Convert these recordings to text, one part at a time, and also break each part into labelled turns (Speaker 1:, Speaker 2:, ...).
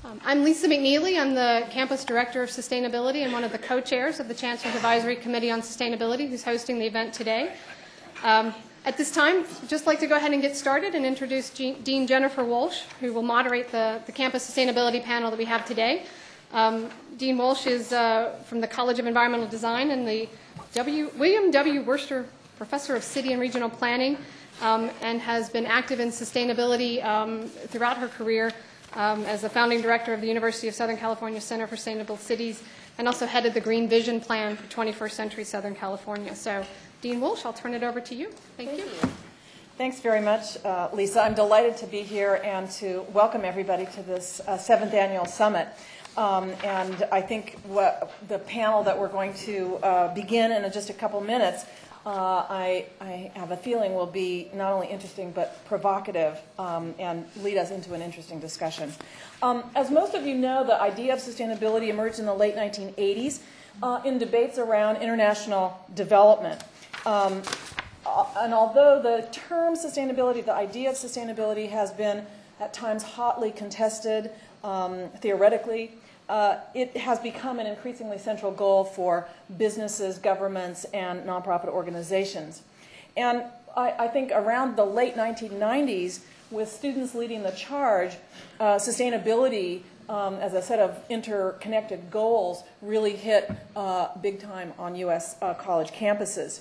Speaker 1: I'm Lisa McNeely. I'm the Campus Director of Sustainability and one of the co-chairs of the Chancellor's Advisory Committee on Sustainability, who's hosting the event today. At this time, I'd just like to go ahead and get started and introduce Dean Jennifer Walsh, who will moderate the campus sustainability panel that we have today. Dean Walsh is from the College of Environmental Design and the William W. Worcester Professor of City and Regional Planning, and has been active in sustainability throughout her career as the founding director of the University of Southern California Center for Sustainable Cities, and also headed the Green Vision Plan for 21st Century Southern California. So, Dean Walsh, I'll turn it over to you. Thank you.
Speaker 2: Thanks very much, Lisa. I'm delighted to be here and to welcome everybody to this 7th Annual Summit. And I think the panel that we're going to begin in just a couple minutes, I have a feeling will be not only interesting but provocative and lead us into an interesting discussion. As most of you know, the idea of sustainability emerged in the late 1980s in debates around international development. And although the term sustainability, the idea of sustainability, has been at times hotly contested theoretically, it has become an increasingly central goal for businesses, governments, and nonprofit organizations. And I think around the late 1990s, with students leading the charge, sustainability as a set of interconnected goals really hit big time on U.S. college campuses.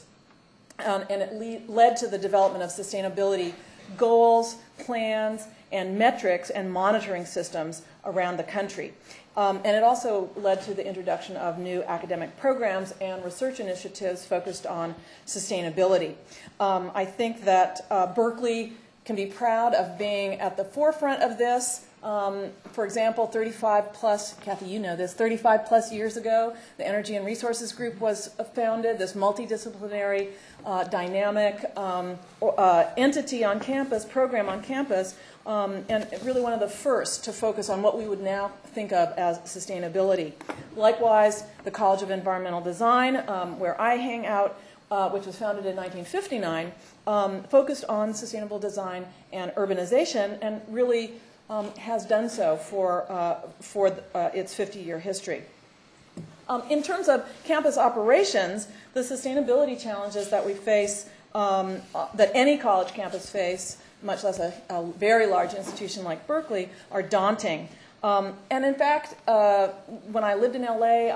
Speaker 2: And it led to the development of sustainability goals, plans, and metrics and monitoring systems around the country. And it also led to the introduction of new academic programs and research initiatives focused on sustainability. I think that Berkeley can be proud of being at the forefront of this. For example, 35 plus, Cathy, you know this, 35 plus years ago, the Energy and Resources Group was founded, this multidisciplinary, dynamic entity on campus, program on campus, and really one of the first to focus on what we would now think of as sustainability. Likewise, the College of Environmental Design, where I hang out, which was founded in 1959, focused on sustainable design and urbanization, and really has done so for its 50-year history. In terms of campus operations, the sustainability challenges that we face, that any college campus face, much less a very large institution like Berkeley, are daunting. And in fact, when I lived in LA,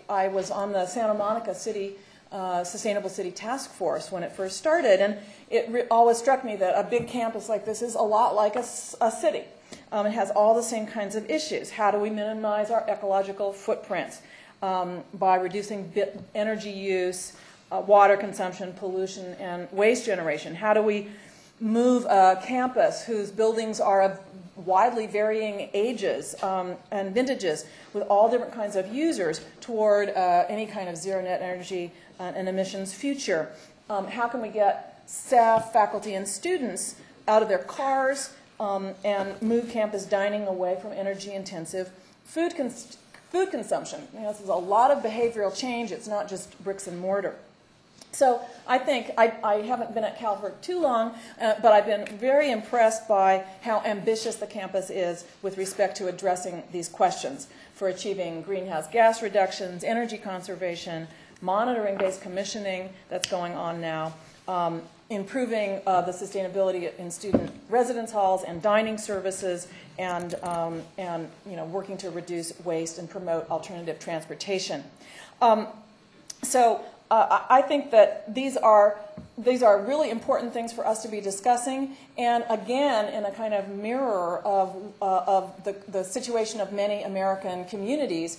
Speaker 2: I was on the Santa Monica City Sustainable City Task Force when it first started, and it always struck me that a big campus like this is a lot like a city. It has all the same kinds of issues. How do we minimize our ecological footprints by reducing energy use, water consumption, pollution, and waste generation? How do we move a campus whose buildings are of widely varying ages and vintages with all different kinds of users toward any kind of zero net energy and emissions future? How can we get staff, faculty, and students out of their cars and move campus dining away from energy-intensive food consumption? You know, this is a lot of behavioral change. It's not just bricks and mortar. So I think, I haven't been at Cal for too long, but I've been very impressed by how ambitious the campus is with respect to addressing these questions for achieving greenhouse gas reductions, energy conservation, monitoring-based commissioning that's going on now, improving the sustainability in student residence halls and dining services, and working to reduce waste and promote alternative transportation. I think that these are really important things for us to be discussing, and again, in a kind of mirror of the situation of many American communities.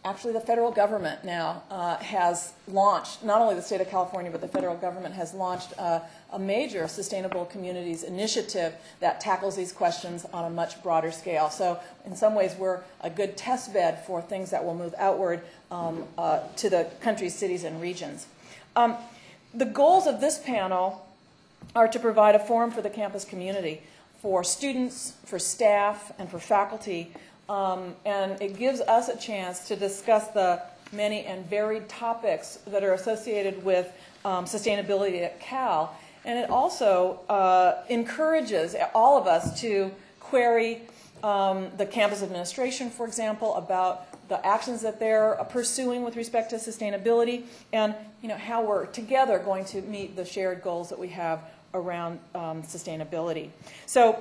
Speaker 2: Actually, the federal government now has launched, not only the state of California, but the federal government has launched a major Sustainable Communities initiative that tackles these questions on a much broader scale. So in some ways, we're a good test bed for things that will move outward to the country's cities and regions. The goals of this panel are to provide a forum for the campus community, for students, for staff, and for faculty. And it gives us a chance to discuss the many and varied topics that are associated with sustainability at Cal. And it also encourages all of us to query the campus administration, for example, about the actions that they're pursuing with respect to sustainability, and how we're together going to meet the shared goals that we have around sustainability. So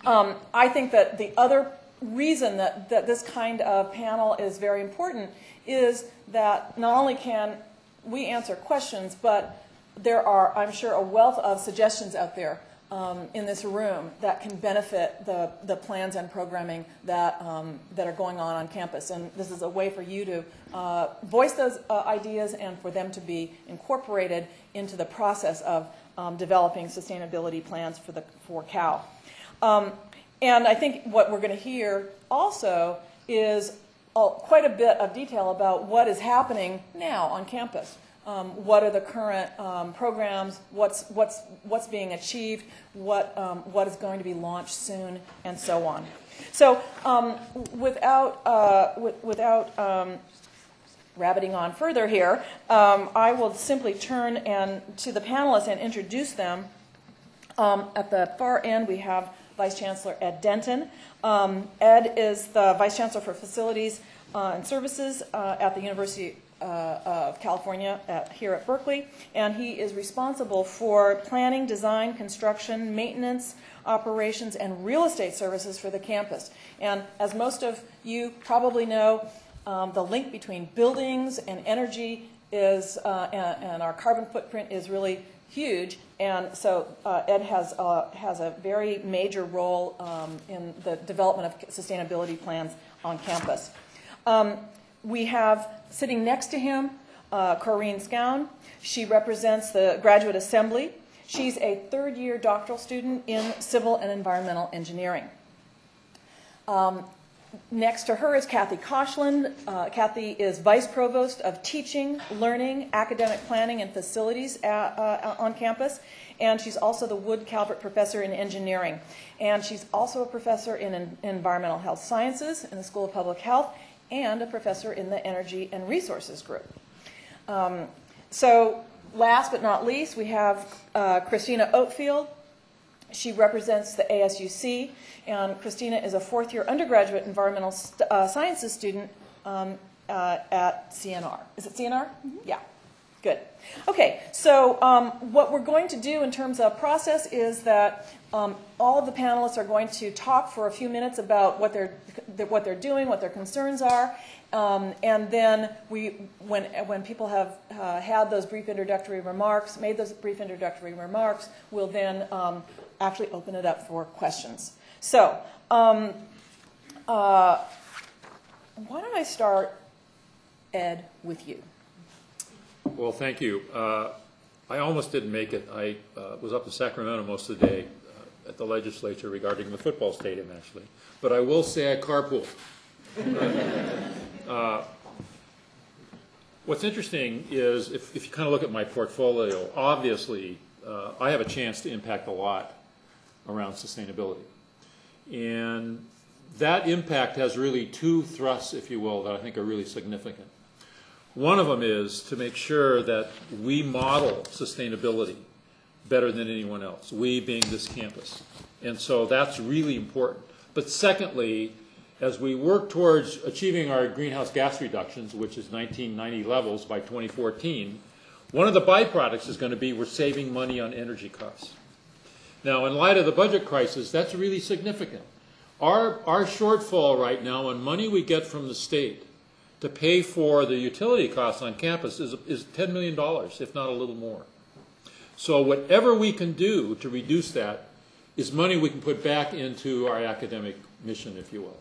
Speaker 2: I think that the other reason that this kind of panel is very important is that not only can we answer questions, but there are, I'm sure, a wealth of suggestions out there in this room that can benefit the plans and programming that are going on campus. And this is a way for you to voice those ideas and for them to be incorporated into the process of developing sustainability plans for Cal. And I think what we're going to hear also is quite a bit of detail about what is happening now on campus. What are the current programs? What's being achieved? What is going to be launched soon, and so on. So, without rabbiting on further here, I will simply turn to the panelists and introduce them. At the far end, we have Vice Chancellor Ed Denton. Ed is the Vice Chancellor for Facilities and Services at the University of California here at Berkeley, and he is responsible for planning, design, construction, maintenance, operations, and real estate services for the campus. And as most of you probably know, the link between buildings and energy is, and our carbon footprint is really huge, and so Ed has a very major role in the development of sustainability plans on campus. We have sitting next to him Corrine Scown. She represents the Graduate Assembly. She's a third-year doctoral student in civil and environmental engineering. Next to her is Cathy Koshland. Cathy is Vice Provost of Teaching, Learning, Academic Planning, and Facilities on campus. And she's also the Wood Calvert Professor in Engineering. And she's also a professor in Environmental Health Sciences in the School of Public Health, and a professor in the Energy and Resources Group. So last but not least, we have Christina Oakfield. She represents the ASUC, and Christina is a fourth-year undergraduate environmental sciences student at CNR. Is it CNR? Mm-hmm. Yeah. Good. Okay, so what we're going to do in terms of process is that all of the panelists are going to talk for a few minutes about what they're doing, what their concerns are, and then when people have had those brief introductory remarks, we'll then actually open it up for questions. So why don't I start, Ed, with you?
Speaker 3: Well, thank you. I almost didn't make it. I was up in Sacramento most of the day at the legislature regarding the football stadium, actually. But I will say I carpooled. What's interesting is if you kind of look at my portfolio, obviously I have a chance to impact a lot around sustainability. And that impact has really two thrusts, if you will, that I think are really significant. One of them is to make sure that we model sustainability better than anyone else, we being this campus. And so that's really important. But secondly, as we work towards achieving our greenhouse gas reductions, which is 1990 levels by 2014, one of the byproducts is going to be we're saving money on energy costs. Now, in light of the budget crisis, that's really significant. Our shortfall right now on money we get from the state to pay for the utility costs on campus is $10 million, if not a little more. So whatever we can do to reduce that is money we can put back into our academic mission, if you will.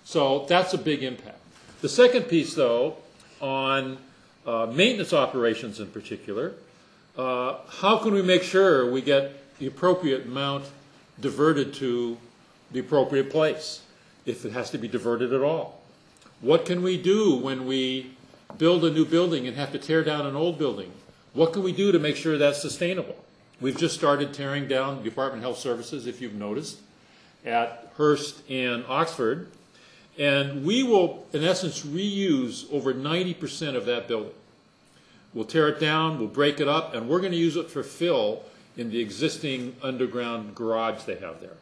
Speaker 3: So that's a big impact. The second piece, though, on maintenance operations in particular, how can we make sure we get the appropriate amount diverted to the appropriate place, if it has to be diverted at all? What can we do when we build a new building and have to tear down an old building? What can we do to make sure that's sustainable? We've just started tearing down the Department of Health Services, if you've noticed, at Hearst and Oxford. And we will, in essence, reuse over 90% of that building. We'll tear it down, we'll break it up, and we're going to use it for fill in the existing underground garage they have there.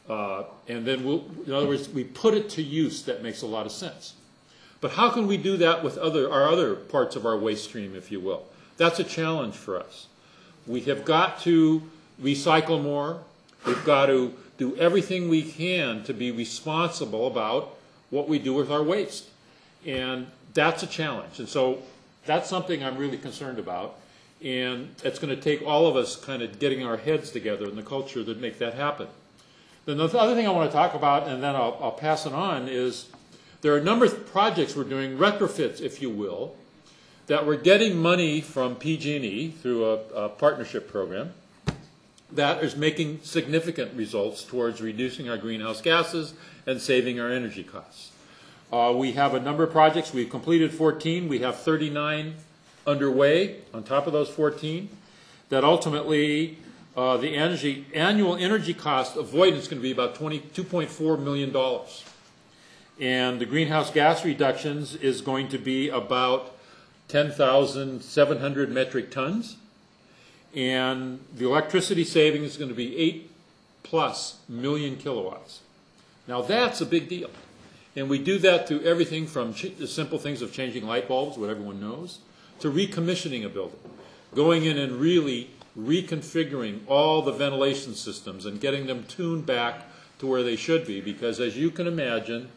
Speaker 3: And then in other words, we put it to use that makes a lot of sense. But how can we do that with our other parts of our waste stream, if you will? That's a challenge for us. We have got to recycle more. We've got to do everything we can to be responsible about what we do with our waste. And that's a challenge. And so that's something I'm really concerned about. And it's going to take all of us kind of getting our heads together in the culture to make that happen. Then the other thing I want to talk about, and then I'll pass it on, is there are a number of projects we're doing, retrofits, if you will, that we're getting money from PG&E through a partnership program that is making significant results towards reducing our greenhouse gases and saving our energy costs. We have a number of projects. We've completed 14. We have 39 underway on top of those 14 that ultimately the annual energy cost avoidance is going to be about $2.4 million. And the greenhouse gas reductions is going to be about 10,700 metric tons. And the electricity savings is going to be 8+ million kilowatts. Now that's a big deal. And we do that through everything from the simple things of changing light bulbs, what everyone knows, to recommissioning a building, going in and really reconfiguring all the ventilation systems and getting them tuned back to where they should be, because as you can imagine,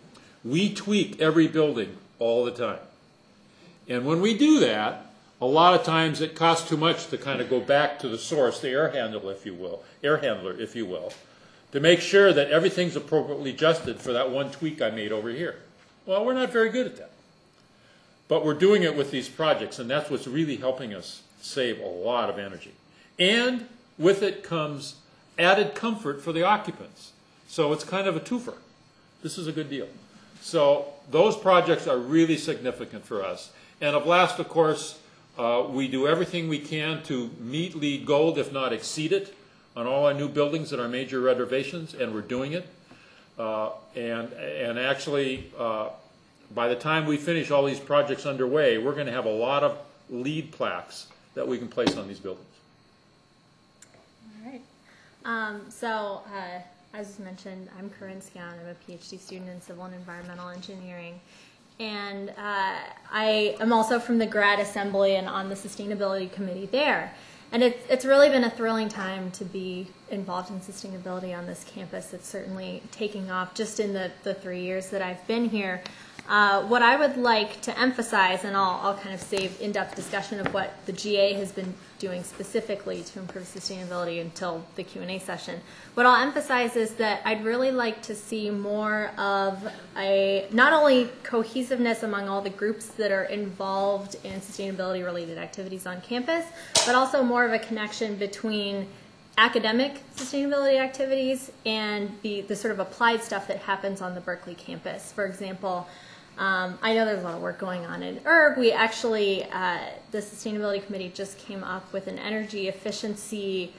Speaker 3: we tweak every building all the time. And when we do that, a lot of times it costs too much to kind of go back to the source, the air handler, if you will, to make sure that everything's appropriately adjusted for that one tweak I made over here. Well, we're not very good at that. But we're doing it with these projects, and that's what's really helping us save a lot of energy. And with it comes added comfort for the occupants. So it's kind of a twofer. This is a good deal. So those projects are really significant for us. And of last, of course, we do everything we can to meet LEED Gold, if not exceed it, on all our new buildings and our major renovations, and we're doing it. And actually, by the time we finish all these projects underway, we're going to have a lot of LEED plaques that we can place on these buildings.
Speaker 4: All right. So, as mentioned, I'm Corinne Scown. I'm a PhD student in civil and environmental engineering. And I am also from the grad assembly and on the sustainability committee there. And it's really been a thrilling time to be involved in sustainability on this campus. It's certainly taking off just in the 3 years that I've been here. What I would like to emphasize, and I'll kind of save in-depth discussion of what the GA has been doing specifically to improve sustainability until the Q&A session. What I'll emphasize is that I'd really like to see more of not only cohesiveness among all the groups that are involved in sustainability-related activities on campus, but also more of a connection between academic sustainability activities and the sort of applied stuff that happens on the Berkeley campus. For example, I know there's a lot of work going on in URG. We actually, the Sustainability Committee just came up with an energy efficiency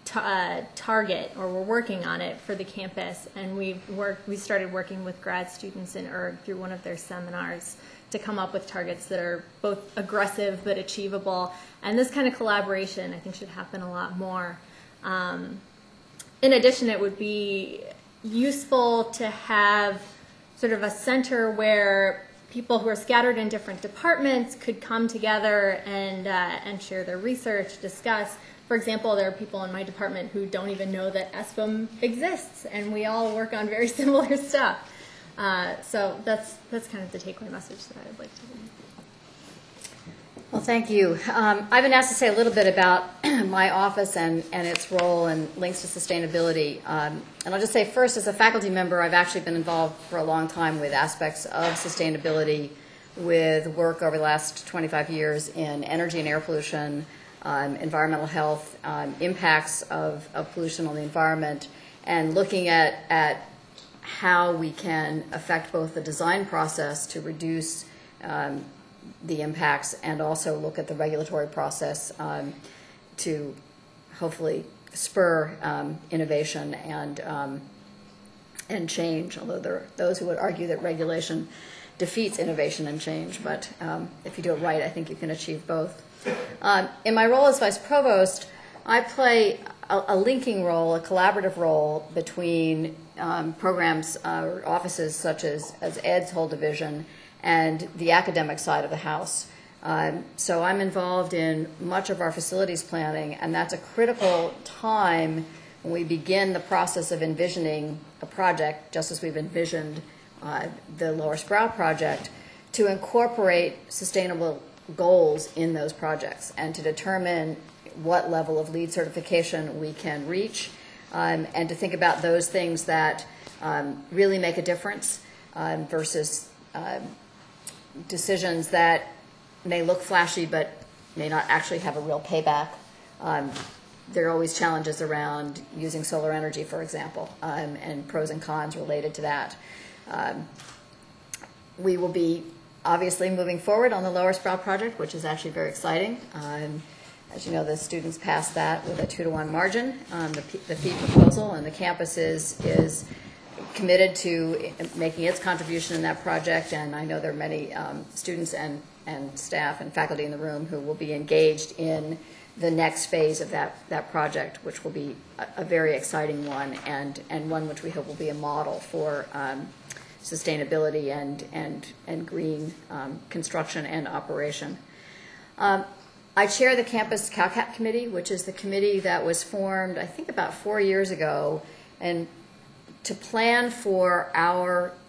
Speaker 4: target, or we're working on it for the campus, and we started working with grad students in URG through one of their seminars to come up with targets that are both aggressive but achievable. And this kind of collaboration, I think, should happen a lot more. In addition, it would be useful to have sort of a center where people who are scattered in different departments could come together and share their research, discuss. For example, there are people in my department who don't even know that SBM exists, and we all work on very similar stuff. So that's kind of the take-away message that I would like to leave.
Speaker 5: Well, thank you. I've been asked to say a little bit about my office and its role and links to sustainability. And I'll just say first, as a faculty member, I've actually been involved for a long time with aspects of sustainability, with work over the last 25 years in energy and air pollution, environmental health, impacts of pollution on the environment, and looking at how we can affect both the design process to reduce the impacts, and also look at the regulatory process to hopefully spur innovation and change, although there are those who would argue that regulation defeats innovation and change, but if you do it right, I think you can achieve both. In my role as Vice Provost, I play a linking role, a collaborative role between programs or offices such as Ed's whole division and the academic side of the house. So I'm involved in much of our facilities planning, and that's a critical time when we begin the process of envisioning a project, just as we've envisioned the Lower Sproul project, to incorporate sustainable goals in those projects and to determine what level of LEED certification we can reach, and to think about those things that really make a difference versus decisions that may look flashy but may not actually have a real payback. There are always challenges around using solar energy, for example, and pros and cons related to that. We will be obviously moving forward on the Lower Sproul project, which is actually very exciting. As you know, the students passed that with a 2-to-1 margin, the fee proposal, and the campus is committed to making its contribution in that project, and I know there are many students and staff and faculty in the room who will be engaged in the next phase of that project, which will be a very exciting one, and one which we hope will be a model for sustainability and green construction and operation. I chair the Campus CalCap Committee, which is the committee that was formed, I think, about 4 years ago, and to plan for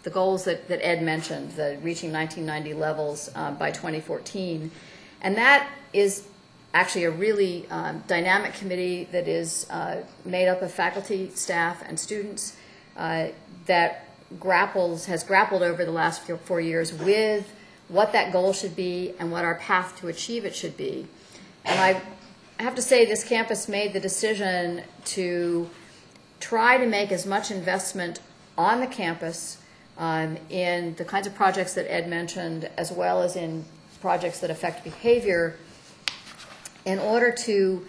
Speaker 5: the goals that Ed mentioned, the reaching 1990 levels by 2014. And that is actually a really dynamic committee that is made up of faculty, staff, and students that has grappled over the last 4 years with what that goal should be and what our path to achieve it should be. And I have to say this campus made the decision to try to make as much investment on the campus in the kinds of projects that Ed mentioned, as well as in projects that affect behavior, in order to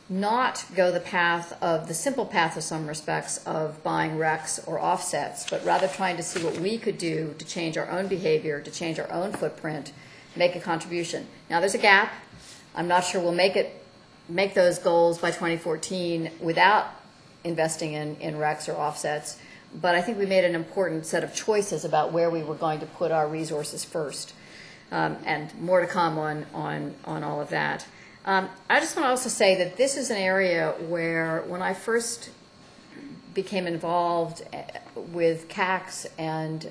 Speaker 5: not go the simple path of some respects of buying RECs or offsets, but rather trying to see what we could do to change our own behavior, to change our own footprint, make a contribution. Now there's a gap. I'm not sure we'll make those goals by 2014 without investing in RECs or offsets, but I think we made an important set of choices about where we were going to put our resources first, and more to come on all of that. I just want to also say that this is an area where when I first became involved with CACs and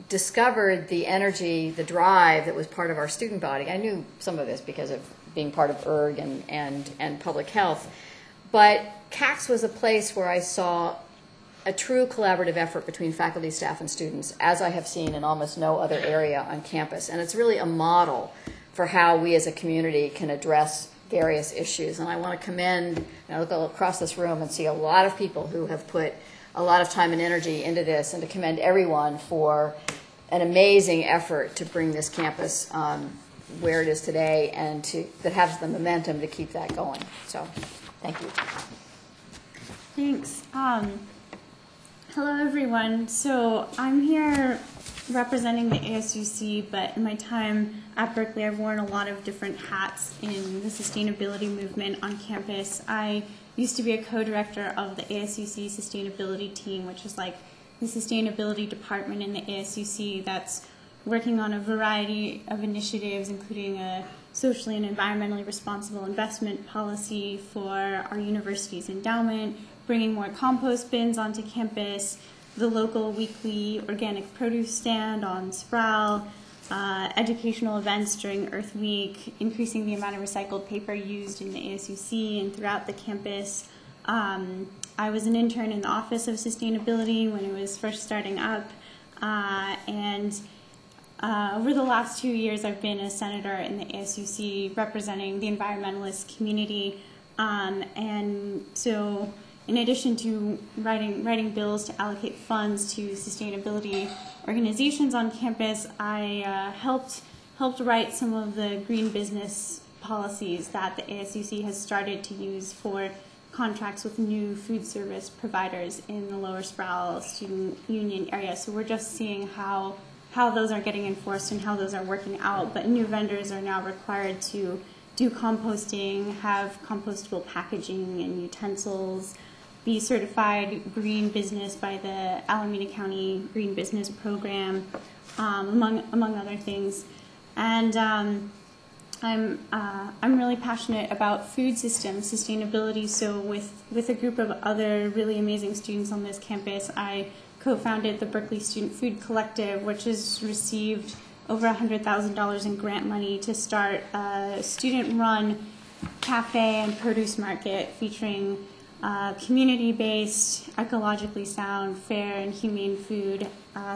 Speaker 5: discovered the energy, the drive that was part of our student body. I knew some of this because of being part of ERG and public health, but CACs was a place where I saw a true collaborative effort between faculty, staff, and students, as I have seen in almost no other area on campus. And it's really a model for how we as a community can address various issues. And I want to commend, and I look across this room and see a lot of people who have put a lot of time and energy into this, and to commend everyone for an amazing effort to bring this campus where it is today, and that has the momentum to keep that going. So, thank you.
Speaker 6: Thanks. Hello, everyone. So I'm here representing the ASUC, but in my time at Berkeley, I've worn a lot of different hats in the sustainability movement on campus. I used to be a co-director of the ASUC sustainability team, which is like the sustainability department in the ASUC that's working on a variety of initiatives, including a socially and environmentally responsible investment policy for our university's endowment, bringing more compost bins onto campus, the local weekly organic produce stand on Sproul, educational events during Earth Week, increasing the amount of recycled paper used in the ASUC and throughout the campus. I was an intern in the Office of Sustainability when it was first starting up, and over the last 2 years I've been a senator in the ASUC representing the environmentalist community, and so in addition to writing bills to allocate funds to sustainability organizations on campus, I helped write some of the green business policies that the ASUC has started to use for contracts with new food service providers in the Lower Sproul Student Union area. So we're just seeing how those are getting enforced and how those are working out. But new vendors are now required to do composting, have compostable packaging and utensils, be certified green business by the Alameda County Green Business Program, among other things. And I'm really passionate about food systems sustainability. So with a group of other really amazing students on this campus, I co-founded the Berkeley Student Food Collective, which has received over $100,000 in grant money to start a student-run cafe and produce market featuring community-based, ecologically sound, fair, and humane food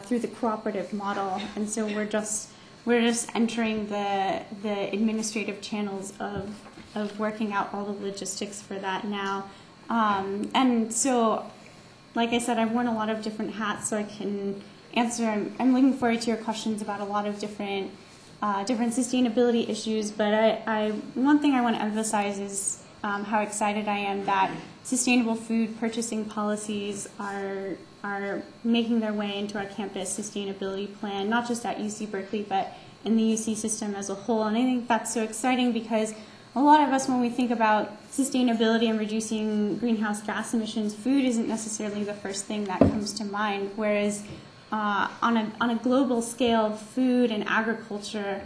Speaker 6: through the cooperative model. And so we're just entering the administrative channels of working out all the logistics for that now. And so, like I said, I've worn a lot of different hats, so I can answer. I'm looking forward to your questions about a lot of different sustainability issues. But one thing I want to emphasize is how excited I am that sustainable food purchasing policies are making their way into our campus sustainability plan, not just at UC Berkeley, but in the UC system as a whole. And I think that's so exciting because a lot of us, when we think about sustainability and reducing greenhouse gas emissions, food isn't necessarily the first thing that comes to mind, whereas on a global scale, food and agriculture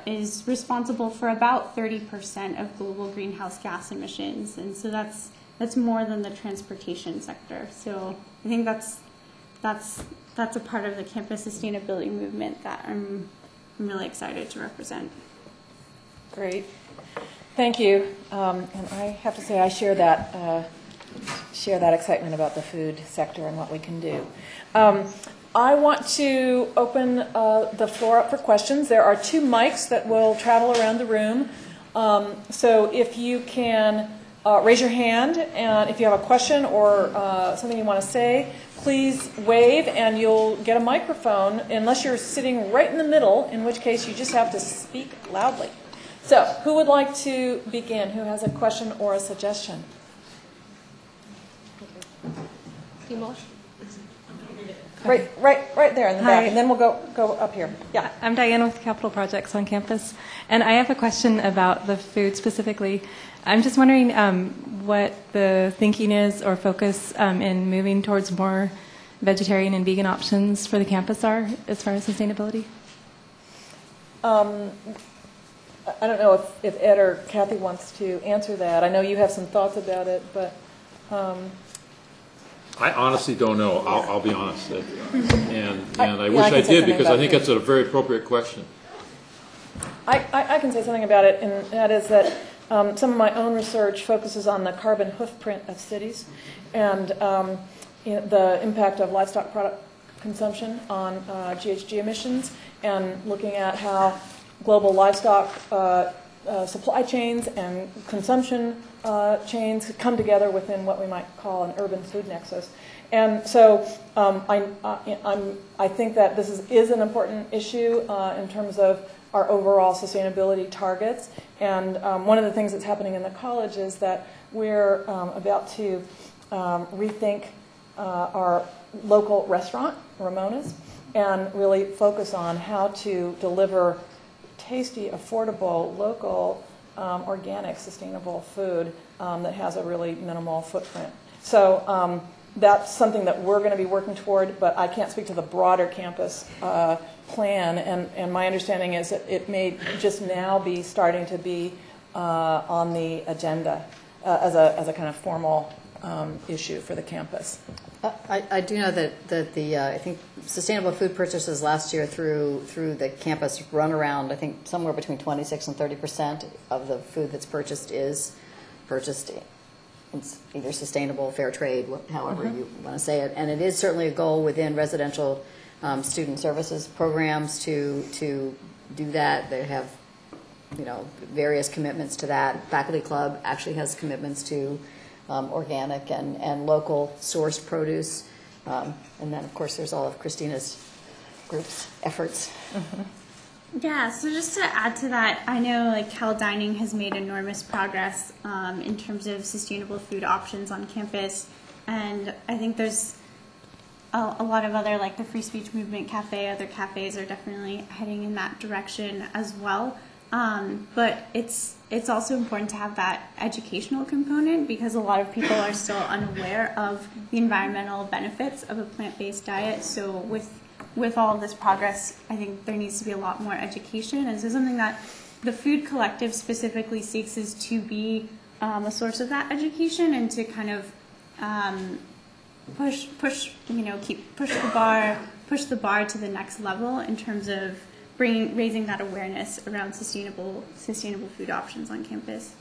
Speaker 6: is responsible for about 30% of global greenhouse gas emissions, and so that's more than the transportation sector. So I think that's a part of the campus sustainability movement that I'm really excited to represent.
Speaker 2: Great, thank you. And I have to say I share that excitement about the food sector and what we can do. I want to open the floor up for questions. There are 2 mics that will travel around the room. So if you can raise your hand, and if you have a question or something you want to say, please wave and you'll get a microphone, unless you're sitting right in the middle, in which case you just have to speak loudly. So who would like to begin? Who has a question or a suggestion?
Speaker 1: Team Walsh?
Speaker 2: Right there in the back, and then we'll go up here. Yeah,
Speaker 7: I'm Diana with Capital Projects on campus, and I have a question about the food specifically. I'm just wondering what the thinking is or focus in moving towards more vegetarian and vegan options for the campus are as far as sustainability.
Speaker 2: I don't know if Ed or Cathy wants to answer that. I know you have some thoughts about it, but.
Speaker 3: I honestly don't know. I'll be honest, and I wish I did, because I think that's a very appropriate question.
Speaker 2: I can say something about it, and that is that some of my own research focuses on the carbon hoofprint of cities and the impact of livestock product consumption on GHG emissions, and looking at how global livestock supply chains and consumption chains come together within what we might call an urban food nexus. And so I think that this is an important issue in terms of our overall sustainability targets. And one of the things that's happening in the college is that we're about to rethink our local restaurant, Ramona's, and really focus on how to deliver tasty, affordable, local, organic, sustainable food that has a really minimal footprint. So that's something that we're going to be working toward, but I can't speak to the broader campus plan, and my understanding is that it may just now be starting to be on the agenda as a kind of formal issue for the campus.
Speaker 5: I do know that the I think sustainable food purchases last year through the campus run around, I think somewhere between 26 and 30% of the food that's purchased is purchased in either sustainable, fair trade, however you want to say it. And it is certainly a goal within residential student services programs to do that. They have various commitments to that. Faculty Club actually has commitments to organic and local sourced produce. And then, of course, there's all of Christina's group's efforts.
Speaker 6: Yeah, so just to add to that, I know Cal Dining has made enormous progress in terms of sustainable food options on campus. And I think there's a lot of other, the Free Speech Movement Cafe, other cafes are definitely heading in that direction as well. But it's also important to have that educational component because a lot of people are still unaware of the environmental benefits of a plant-based diet. So with all of this progress, I think there needs to be a lot more education. And so something that the Food Collective specifically seeks is to be a source of that education and to kind of push the bar to the next level in terms of raising that awareness around sustainable food options on campus.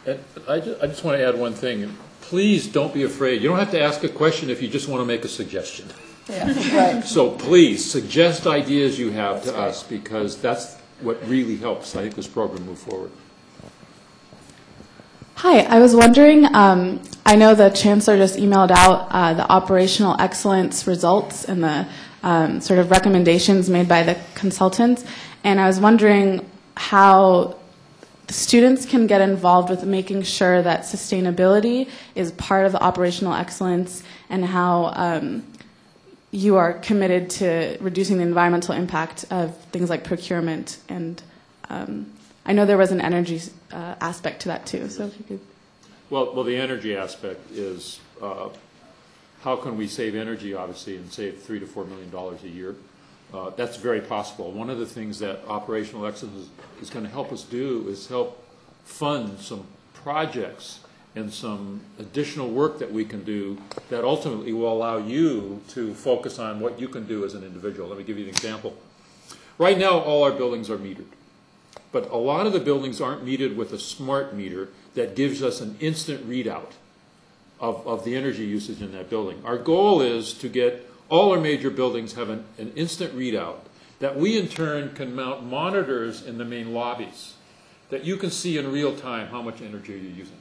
Speaker 3: And I just want to add one thing. Please don't be afraid. You don't have to ask a question if you just want to make a suggestion.
Speaker 2: Yeah, right.
Speaker 3: So please suggest ideas you have to us, because that's what really helps, I think, this program move forward.
Speaker 8: Hi, I was wondering, I know the Chancellor just emailed out the operational excellence results and the sort of recommendations made by the consultants, and I was wondering how the students can get involved with making sure that sustainability is part of the operational excellence, and how you are committed to reducing the environmental impact of things like procurement. And I know there was an energy aspect to that too, so if you could.
Speaker 3: Well, the energy aspect is how can we save energy, obviously, and save $3 to $4 million a year. That's very possible. One of the things that operational excellence is going to help us do is help fund some projects and some additional work that we can do that ultimately will allow you to focus on what you can do as an individual. Let me give you an example. Right now, all our buildings are metered. But a lot of the buildings aren't metered with a smart meter that gives us an instant readout of the energy usage in that building. Our goal is to get all our major buildings have an instant readout that we in turn can mount monitors in the main lobbies that you can see in real time how much energy you're using.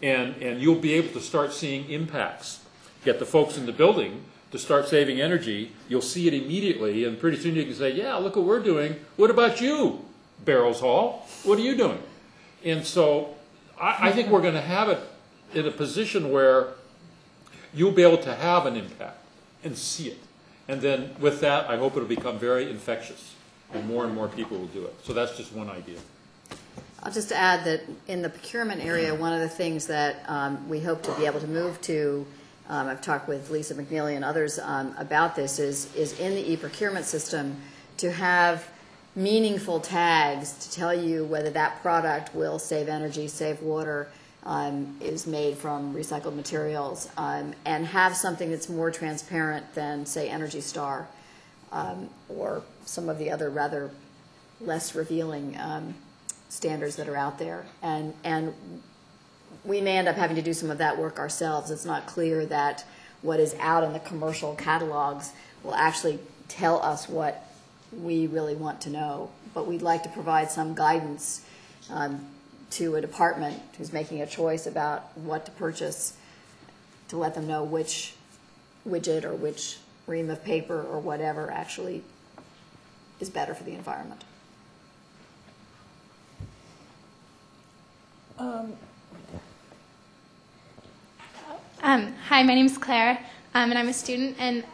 Speaker 3: And you'll be able to start seeing impacts. Get the folks in the building to start saving energy, you'll see it immediately, and pretty soon you can say, yeah, look what we're doing. What about you, Barrows Hall? What are you doing? And so I think we're going to have it in a position where you'll be able to have an impact and see it. And then with that, I hope it'll become very infectious, and more people will do it. So that's just one idea.
Speaker 5: I'll just add that in the procurement area, one of the things that we hope to be able to move to, I've talked with Lisa McNeely and others about this, is in the e-procurement system to have meaningful tags to tell you whether that product will save energy, save water, is made from recycled materials, and have something that's more transparent than, say, Energy Star or some of the other rather less revealing standards that are out there. And we may end up having to do some of that work ourselves. It's not clear that what is out in the commercial catalogs will actually tell us what we really want to know. But we'd like to provide some guidance to a department who's making a choice about what to purchase, to let them know which widget or which ream of paper or whatever actually is better for the environment.
Speaker 9: Hi, my name is Claire, and I'm a student, and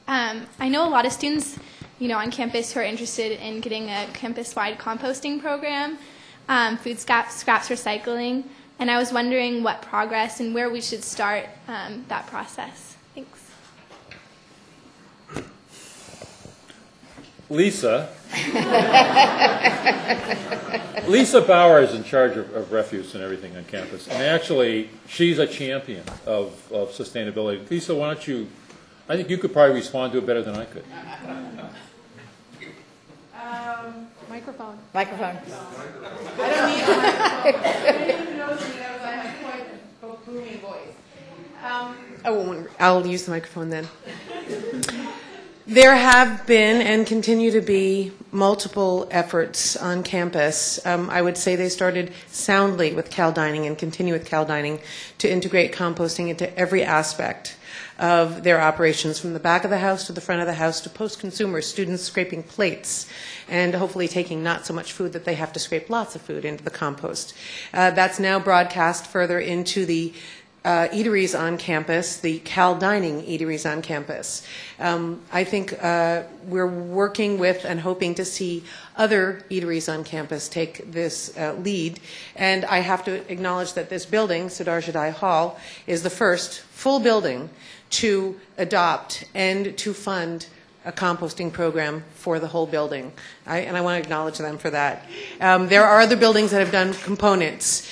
Speaker 9: I know a lot of students, on campus who are interested in getting a campus-wide composting program, food scraps recycling, and I was wondering what progress and where we should start that process. Thanks.
Speaker 3: Lisa Bauer is in charge of refuse and everything on campus, and actually she's a champion of sustainability. Lisa, why don't you, I think you could probably respond to it better than I could.
Speaker 5: Microphone.
Speaker 10: I don't need a microphone. Anyone knows me knows I have quite a booming voice. I'll use the microphone then. There have been and continue to be multiple efforts on campus. I would say they started soundly with Cal Dining and continue with Cal Dining to integrate composting into every aspect of their operations, from the back of the house to the front of the house to post-consumer, students scraping plates and hopefully taking not so much food that they have to scrape lots of food into the compost. That's now broadcast further into the eateries on campus, the Cal Dining eateries on campus. I think we're working with and hoping to see other eateries on campus take this lead. And I have to acknowledge that this building, Sardar Jadai Hall, is the first full building to adopt and to fund a composting program for the whole building. And I want to acknowledge them for that. There are other buildings that have done components.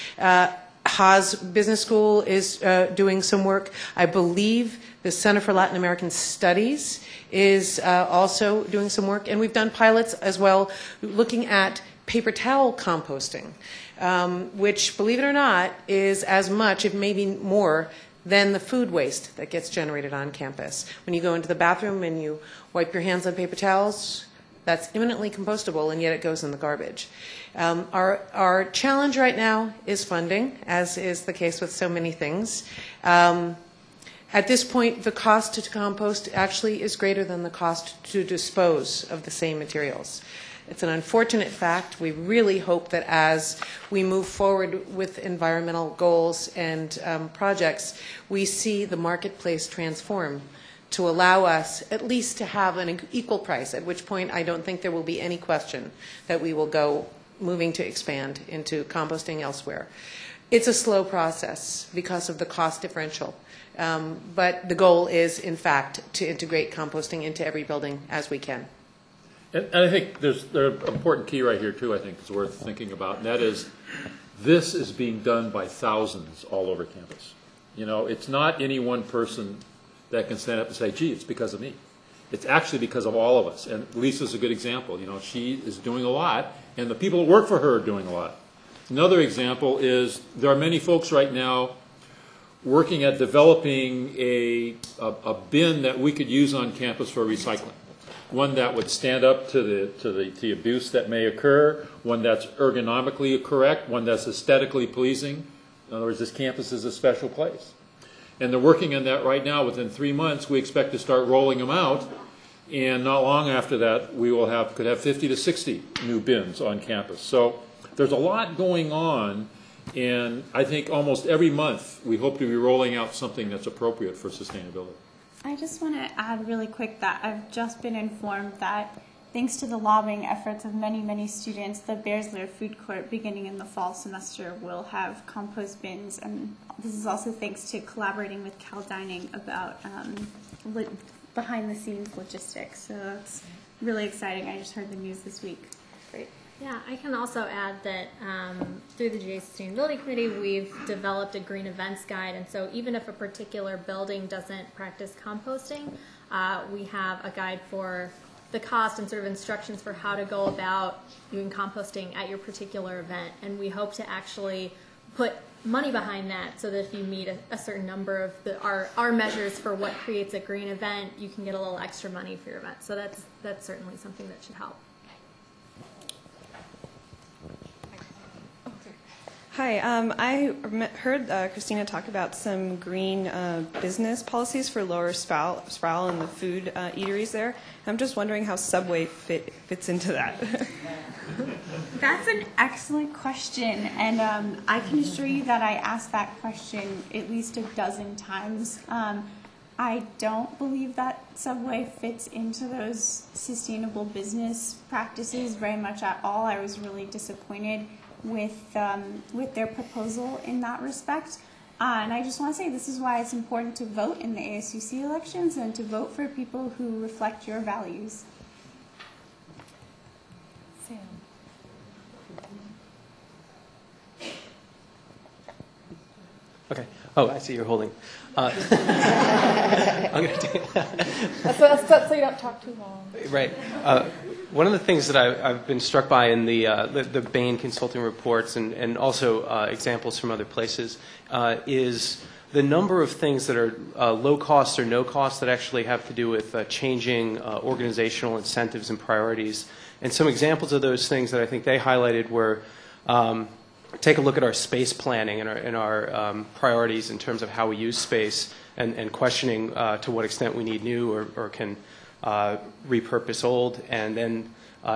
Speaker 10: Haas Business School is doing some work. I believe the Center for Latin American Studies is also doing some work. And we've done pilots as well looking at paper towel composting, which, believe it or not, is as much, if maybe more, than the food waste that gets generated on campus. When you go into the bathroom and you wipe your hands on paper towels, that's imminently compostable, and yet it goes in the garbage. Our challenge right now is funding, as is the case with so many things. At this point, the cost to compost actually is greater than the cost to dispose of the same materials. It's an unfortunate fact. We really hope that as we move forward with environmental goals and projects, we see the marketplace transform to allow us at least to have an equal price, at which point I don't think there will be any question that we will go moving to expand into composting elsewhere. It's a slow process because of the cost differential, but the goal is, in fact, to integrate composting into every building as we can.
Speaker 3: And I think there's an important key right here, too, I think is worth thinking about, and that is this is being done by thousands all over campus. You know, it's not any one person that can stand up and say, gee, it's because of me. It's actually because of all of us. And Lisa's a good example. You know, she is doing a lot, and the people that work for her are doing a lot. Another example is there are many folks right now working at developing a bin that we could use on campus for recycling. One that would stand up to the abuse that may occur, one that's ergonomically correct, one that's aesthetically pleasing. In other words, this campus is a special place. And they're working on that right now. Within 3 months, we expect to start rolling them out. And not long after that, we will could have 50 to 60 new bins on campus. So there's a lot going on. And I think almost every month, we hope to be rolling out something that's appropriate for sustainability.
Speaker 6: I just want to add really quick that I've just been informed that thanks to the lobbying efforts of many, many students, the Bears Lair Food Court, beginning in the fall semester, will have compost bins. And this is also thanks to collaborating with Cal Dining about behind-the-scenes logistics. So it's really exciting. I just heard the news this week.
Speaker 5: Great.
Speaker 4: Yeah, I can also add that through the GA Sustainability Committee, we've developed a green events guide. And so even if a particular building doesn't practice composting, we have a guide for the cost and sort of instructions for how to go about doing composting at your particular event. And we hope to actually put money behind that so that if you meet a certain number of our measures for what creates a green event, you can get a little extra money for your event. So that's certainly something that should help.
Speaker 11: Hi, I heard Christina talk about some green business policies for Lower Sproul and the food eateries there. I'm just wondering how Subway fits into that.
Speaker 6: That's an excellent question, and I can assure you that I asked that question at least a dozen times. I don't believe that Subway fits into those sustainable business practices very much at all. I was really disappointed with their proposal in that respect. And I just want to say this is why it's important to vote in the ASUC elections and to vote for people who reflect your values. Sam.
Speaker 12: Okay. Oh, I see you're holding. I'm going to do
Speaker 1: That's so you don't talk too long.
Speaker 12: Right. One of the things that I've been struck by in the Bain consulting reports and also examples from other places is the number of things that are low cost or no cost that actually have to do with changing organizational incentives and priorities. And some examples of those things that I think they highlighted were take a look at our space planning and our priorities in terms of how we use space and questioning to what extent we need new or can repurpose old, and then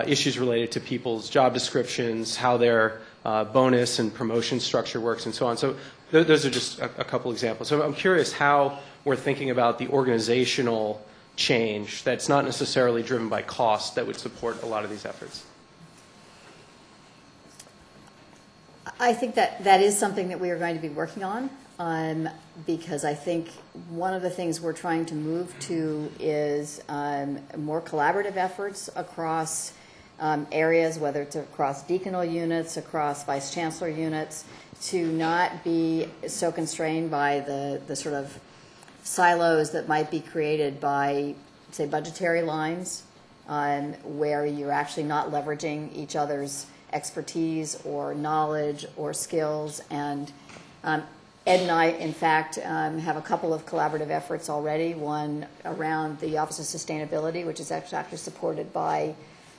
Speaker 12: issues related to people's job descriptions, how their bonus and promotion structure works, and so on. So those are just a couple examples. So I'm curious how we're thinking about the organizational change that's not necessarily driven by cost that would support a lot of these efforts.
Speaker 5: I think that is something that we are going to be working on, because I think one of the things we're trying to move to is more collaborative efforts across areas, whether it's across decanal units, across vice chancellor units, to not be so constrained by the sort of silos that might be created by, say, budgetary lines, where you're actually not leveraging each other's expertise or knowledge or skills. And Ed and I, in fact, have a couple of collaborative efforts already, one around the Office of Sustainability, which is actually supported by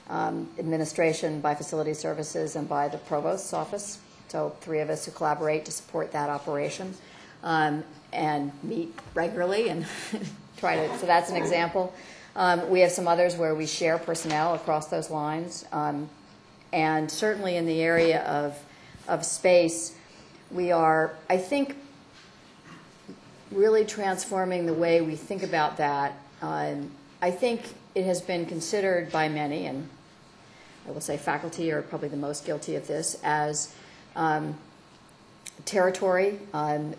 Speaker 5: administration, by facility services, and by the provost's office. So 3 of us who collaborate to support that operation and meet regularly and try to, so that's an example. We have some others where we share personnel across those lines. And certainly in the area of space, we are, I think, really transforming the way we think about that. I think it has been considered by many, and I will say faculty are probably the most guilty of this, as territory. The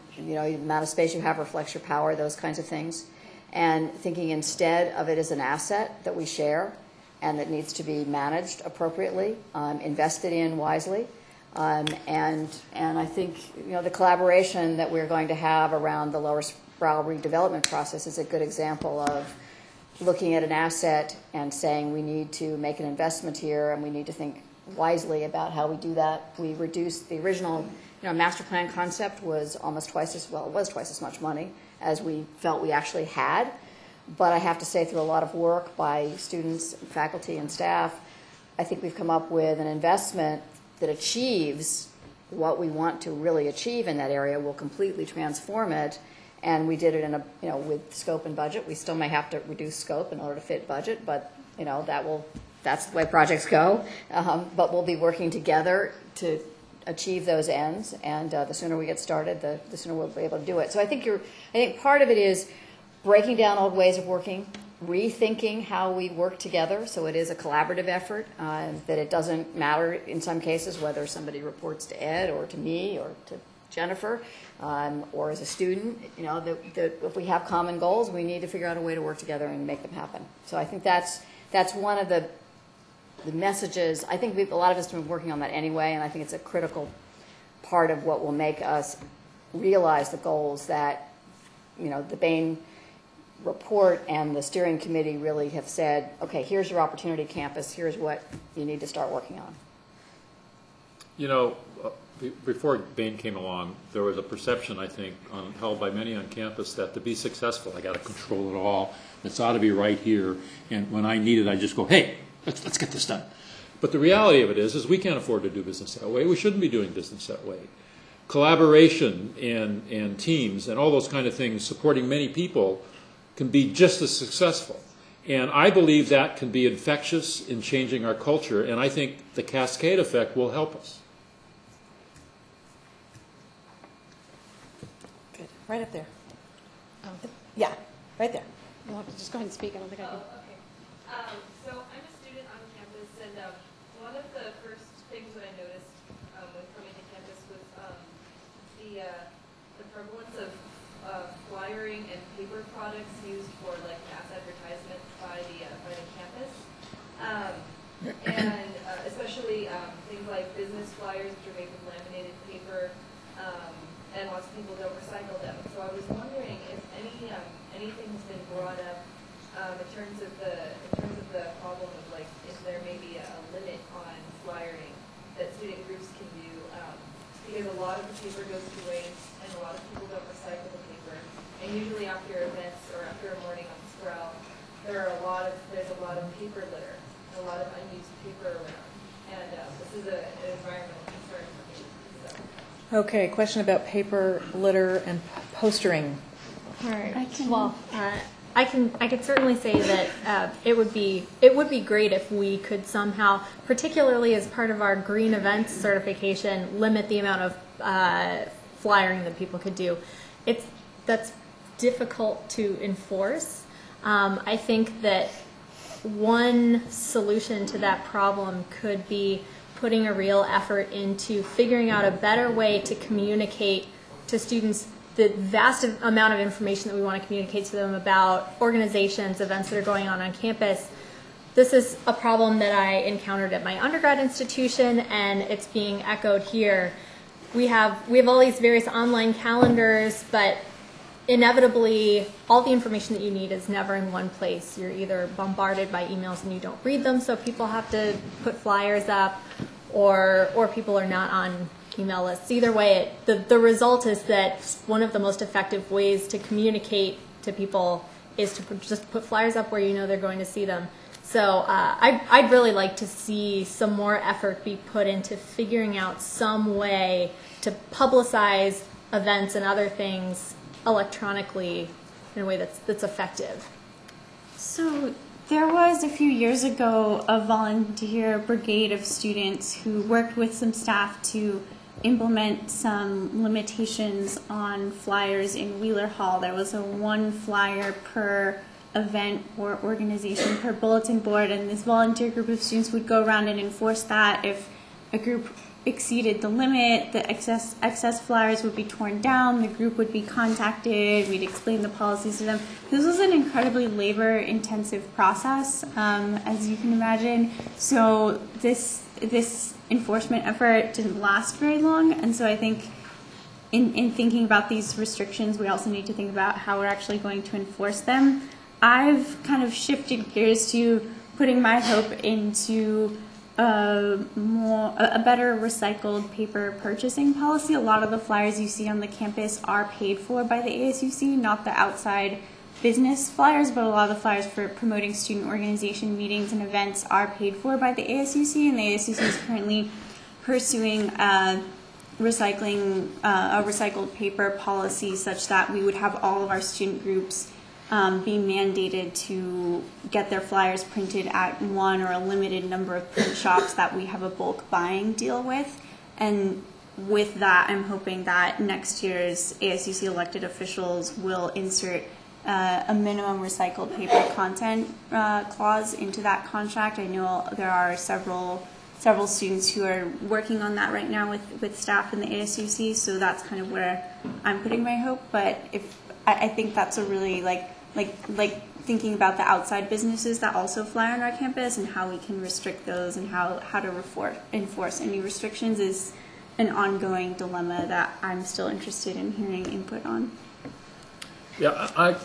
Speaker 5: amount of space you have reflects your power, those kinds of things. And thinking instead of it as an asset that we share and that needs to be managed appropriately, invested in wisely. And I think the collaboration that we're going to have around the Lower Sproul redevelopment process is a good example of looking at an asset and saying we need to make an investment here and we need to think wisely about how we do that. We reduced the original master plan concept was almost twice as, well, it was twice as much money as we felt we actually had. But I have to say, through a lot of work by students, faculty, and staff, I think we've come up with an investment that achieves what we want to really achieve in that area, will completely transform it. And we did it in a, with scope and budget. We still may have to reduce scope in order to fit budget, but that's the way projects go. But we'll be working together to achieve those ends, and the sooner we get started, the sooner we'll be able to do it. So I think part of it is breaking down old ways of working, rethinking how we work together, so it is a collaborative effort, that it doesn't matter in some cases whether somebody reports to Ed or to me or to Jennifer, or as a student. That if we have common goals, we need to figure out a way to work together and make them happen. So I think that's one of the messages. I think a lot of us have been working on that anyway, and I think it's a critical part of what will make us realize the goals that the Bain report and the steering committee really have said, okay, here's your opportunity campus, here's what you need to start working on.
Speaker 3: Before Bain came along, there was a perception, I think, held by many on campus that to be successful, I got to control it all. It's ought to be right here, and when I need it, I just go, hey, let's get this done. But the reality of it is we can't afford to do business that way. We shouldn't be doing business that way. Collaboration and teams and all those kind of things, supporting many people, can be just as successful. And I believe that can be infectious in changing our culture, and I think the cascade effect will help us.
Speaker 2: Good. Right up there. Yeah, right there.
Speaker 1: You'll have to just go ahead and speak. I don't think I can.
Speaker 13: Okay. So I'm a student on campus, and one of the first things that I noticed when coming to campus was the prevalence of flyering and paper products used for like mass advertisement by the campus, and especially things like business flyers, which are made with laminated paper, and lots of people don't recycle them. So I was wondering if anything has been brought up in terms of the problem of like if there may be a limit on flyering that student groups can do, because a lot of the paper goes to waste and a lot of people don't recycle the paper. And usually after events or after a morning on Sproul, there's a lot of paper litter, and a lot of unused paper around, and this is an environmental concern for me. So.
Speaker 2: Okay, question about paper litter and postering.
Speaker 4: All right. I could certainly say that it would be great if we could somehow, particularly as part of our green events certification, limit the amount of flyering that people could do. That's difficult to enforce. I think that one solution to that problem could be putting a real effort into figuring out a better way to communicate to students the vast amount of information that we want to communicate to them about organizations, events that are going on campus. This is a problem that I encountered at my undergrad institution, and it's being echoed here. We have all these various online calendars, but inevitably all the information that you need is never in one place. You're either bombarded by emails and you don't read them, so people have to put flyers up, or people are not on email lists. Either way, the result is that one of the most effective ways to communicate to people is to just put flyers up where you know they're going to see them. So I'd really like to see some more effort be put into figuring out some way to publicize events and other things electronically in a way that's effective.
Speaker 6: So there was a few years ago a volunteer brigade of students who worked with some staff to implement some limitations on flyers in Wheeler Hall. There was a 1 flyer per event or organization per bulletin board, and this volunteer group of students would go around and enforce that. If a group exceeded the limit, the excess flyers would be torn down, the group would be contacted, we'd explain the policies to them. This was an incredibly labor-intensive process, as you can imagine. So this enforcement effort didn't last very long, and so I think in thinking about these restrictions, we also need to think about how we're actually going to enforce them. I've kind of shifted gears to putting my hope into a better recycled paper purchasing policy. A lot of the flyers you see on the campus are paid for by the ASUC, not the outside business flyers, but a lot of the flyers for promoting student organization meetings and events are paid for by the ASUC, and the ASUC is currently pursuing a recycled paper policy such that we would have all of our student groups be mandated to get their flyers printed at one or a limited number of print shops that we have a bulk buying deal with. And with that, I'm hoping that next year's ASUC elected officials will insert a minimum recycled paper content clause into that contract. I know there are several students who are working on that right now with staff in the ASUC, so that's kind of where I'm putting my hope. But I think that's a really like thinking about the outside businesses that also fly on our campus and how we can restrict those and how to enforce any restrictions is an ongoing dilemma that I'm still interested in hearing input on.
Speaker 3: Yeah,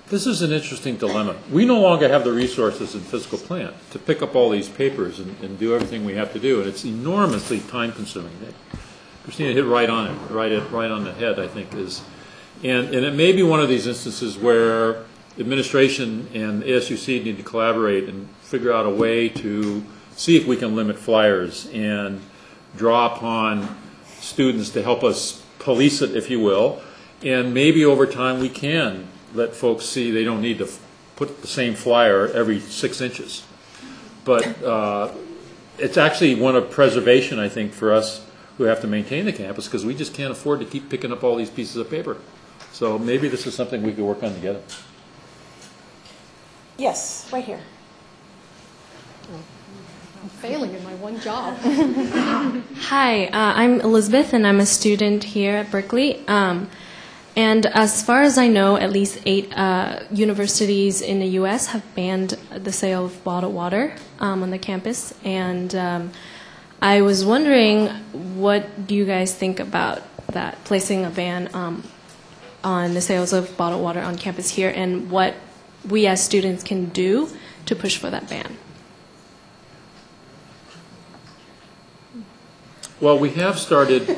Speaker 3: this is an interesting dilemma. We no longer have the resources and physical plant to pick up all these papers and do everything we have to do, and it's enormously time consuming. Christina hit right on it, right on the head, I think, and it may be one of these instances where administration and ASUC need to collaborate and figure out a way to see if we can limit flyers and draw upon students to help us police it, if you will. And maybe over time we can let folks see they don't need to put the same flyer every 6 inches. But it's actually one of preservation, I think, for us who have to maintain the campus, because we just can't afford to keep picking up all these pieces of paper. So maybe this is something we could work on together.
Speaker 2: Yes, right here.
Speaker 1: I'm failing in my one job.
Speaker 14: Hi, I'm Elizabeth, and I'm a student here at Berkeley. And as far as I know, at least 8 universities in the U.S. have banned the sale of bottled water on the campus. And I was wondering, what do you guys think about that, placing a ban on the sales of bottled water on campus here, and what we as students can do to push for that ban?
Speaker 3: Well, we have started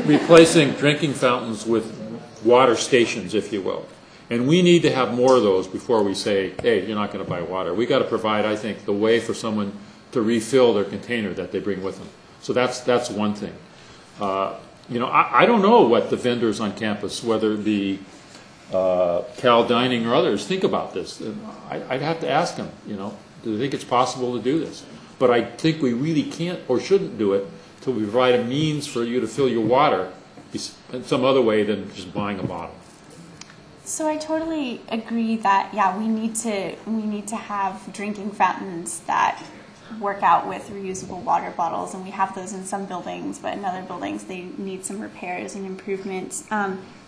Speaker 3: replacing drinking fountains with water stations, if you will. And we need to have more of those before we say, hey, you're not going to buy water. We've got to provide, I think, the way for someone to refill their container that they bring with them. So that's one thing. I don't know what the vendors on campus, whether it be Cal Dining or others, think about this. I'd have to ask them, do they think it's possible to do this? But I think we really can't or shouldn't do it until we provide a means for you to fill your water some other way than just buying a bottle.
Speaker 6: So I totally agree that yeah, we need to have drinking fountains that work out with reusable water bottles, and we have those in some buildings, but in other buildings they need some repairs and improvements.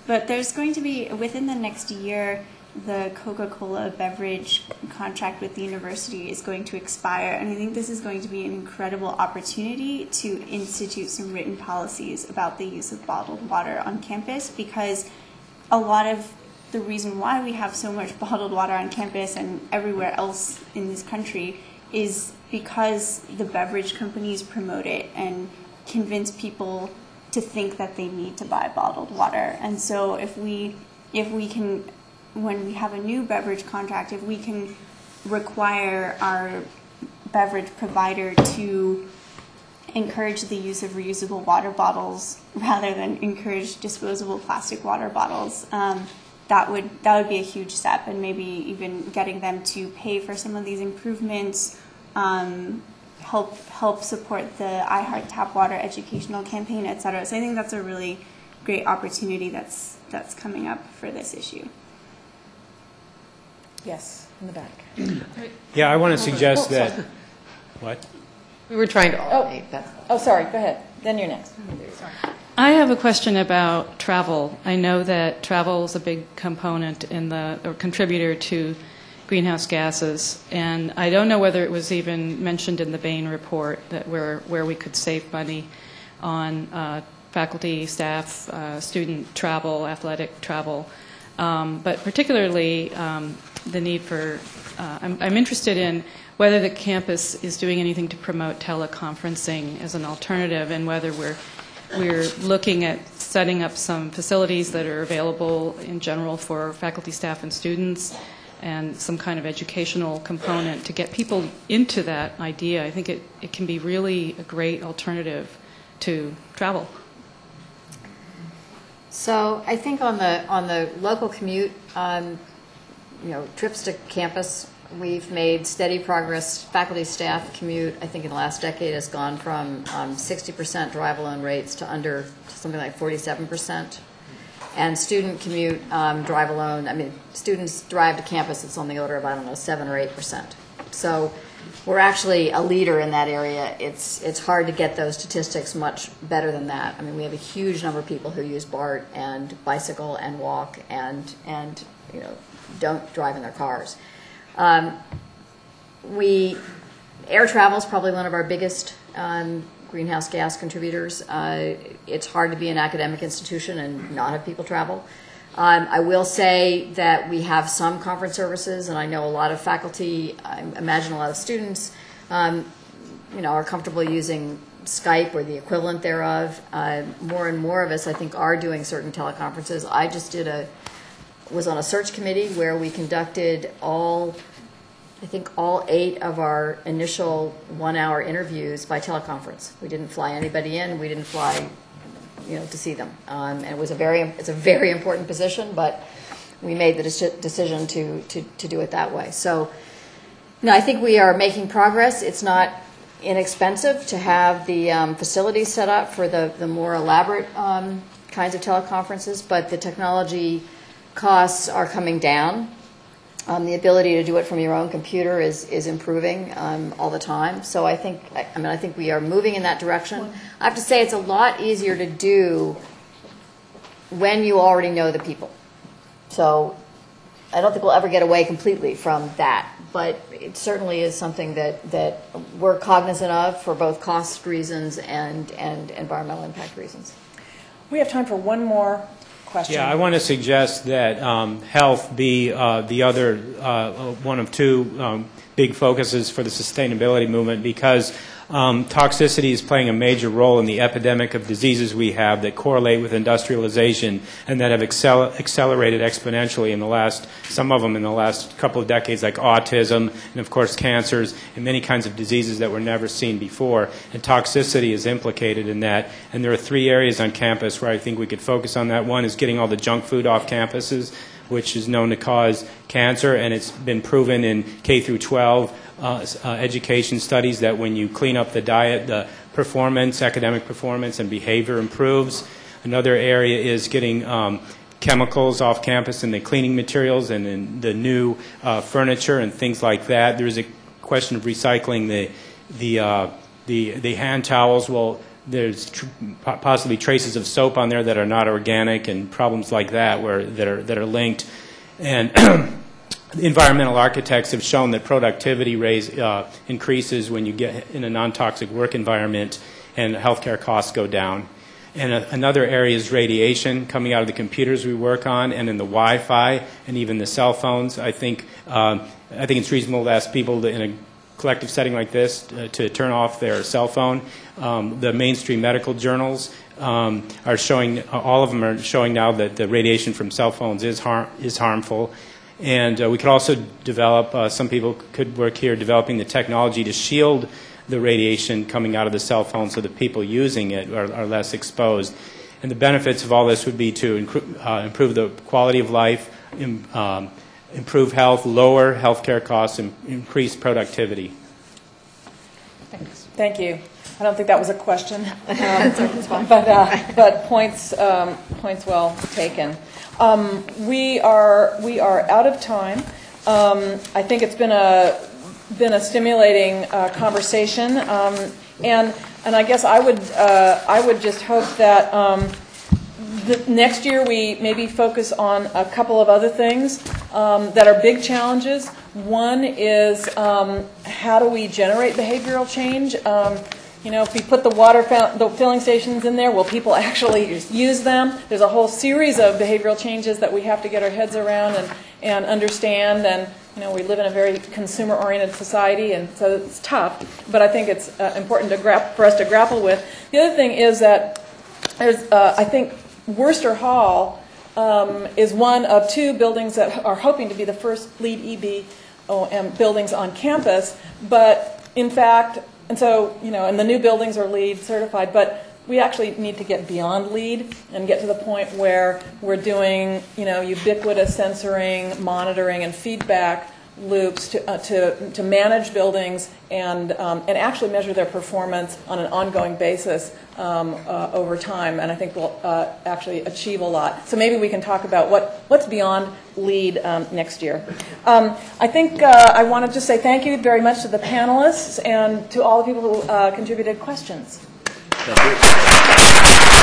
Speaker 6: But there's going to be, within the next year, the Coca-Cola beverage contract with the university is going to expire, and I think this is going to be an incredible opportunity to institute some written policies about the use of bottled water on campus, because a lot of the reason why we have so much bottled water on campus and everywhere else in this country is because the beverage companies promote it and convince people to think that they need to buy bottled water. And so if we can, when we have a new beverage contract, if we can require our beverage provider to encourage the use of reusable water bottles rather than encourage disposable plastic water bottles, that would be a huge step, and maybe even getting them to pay for some of these improvements, help support the I Heart Tap Water educational campaign, etc. So I think that's a really great opportunity that's coming up for this issue.
Speaker 2: Yes, in the back.
Speaker 15: Yeah, I want to suggest that. What?
Speaker 10: We were trying to alternate.
Speaker 2: Oh, sorry. Go ahead. Then you're next.
Speaker 16: I have a question about travel. I know that travel is a big component or contributor to greenhouse gases, and I don't know whether it was even mentioned in the Bain report that where we could save money on faculty, staff, student travel, athletic travel, but particularly the need for. I'm interested in whether the campus is doing anything to promote teleconferencing as an alternative, and whether we're looking at setting up some facilities that are available in general for faculty, staff, and students, and some kind of educational component to get people into that idea. I think it can be really a great alternative to travel.
Speaker 5: So I think on the local commute, trips to campus, we've made steady progress. Faculty staff commute, I think in the last decade, has gone from 60% drive-alone rates to under something like 47%. And student commute, drive-alone, students drive to campus, it's on the order of, 7 or 8%. So we're actually a leader in that area. It's hard to get those statistics much better than that. We have a huge number of people who use BART and bicycle and walk and don't drive in their cars. Air travel is probably one of our biggest greenhouse gas contributors. It's hard to be an academic institution and not have people travel. I will say that we have some conference services, and I know a lot of faculty, I imagine a lot of students, are comfortable using Skype or the equivalent thereof. More and more of us, I think, are doing certain teleconferences. I just was on a search committee where we conducted all 8 of our initial 1-hour interviews by teleconference. We didn't fly anybody in. We didn't fly, to see them. And it's a very important position, but we made the decision to do it that way. So, I think we are making progress. It's not inexpensive to have the facilities set up for the more elaborate kinds of teleconferences, but the technology costs are coming down. The ability to do it from your own computer is improving all the time. So I think we are moving in that direction. I have to say it's a lot easier to do when you already know the people. So I don't think we'll ever get away completely from that, but it certainly is something that we're cognizant of for both cost reasons and environmental impact reasons.
Speaker 2: We have time for one more question.
Speaker 15: Yeah, I want to suggest that health be the other one of two big focuses for the sustainability movement, because toxicity is playing a major role in the epidemic of diseases we have that correlate with industrialization and that have accelerated exponentially some of them in the last couple of decades, like autism and, of course, cancers and many kinds of diseases that were never seen before. And toxicity is implicated in that. And there are 3 areas on campus where I think we could focus on that. One is getting all the junk food off campuses, which is known to cause cancer, and it's been proven in K through 12 education studies that when you clean up the diet, the performance, academic performance, and behavior improves. Another area is getting chemicals off campus and the cleaning materials and in the new furniture and things like that. There's a question of recycling the hand towels. Well, there's possibly traces of soap on there that are not organic and problems like that that are linked. And environmental architects have shown that productivity increases when you get in a non-toxic work environment and healthcare costs go down. And another area is radiation coming out of the computers we work on and in the Wi-Fi and even the cell phones. I think it's reasonable to ask people to, in a collective setting like this to turn off their cell phone. The mainstream medical journals are showing, all of them are showing now that the radiation from cell phones is harmful. And we could also develop, some people could work here developing the technology to shield the radiation coming out of the cell phone so that people using it are less exposed. And the benefits of all this would be to improve the quality of life, improve health, lower healthcare costs, and increase productivity.
Speaker 2: Thanks. Thank you. I don't think that was a question, but points well taken. We are out of time. I think it's been a stimulating conversation, and I guess I would just hope that next year we maybe focus on a couple of other things that are big challenges. One is how do we generate behavioral change? If we put the filling stations in there, will people actually use them? There's a whole series of behavioral changes that we have to get our heads around and understand. And we live in a very consumer-oriented society, and so it's tough. But I think it's important for us to grapple with. The other thing is that there's, I think, Worcester Hall is one of two buildings that are hoping to be the first LEED EB buildings on campus. But in fact, and so, and the new buildings are LEED certified, but we actually need to get beyond LEED and get to the point where we're doing, ubiquitous sensoring, monitoring, and feedback loops to manage buildings and actually measure their performance on an ongoing basis over time. And I think we'll actually achieve a lot. So maybe we can talk about what's beyond LEED next year. I think I want to just say thank you very much to the panelists and to all the people who contributed questions.
Speaker 3: Thank you.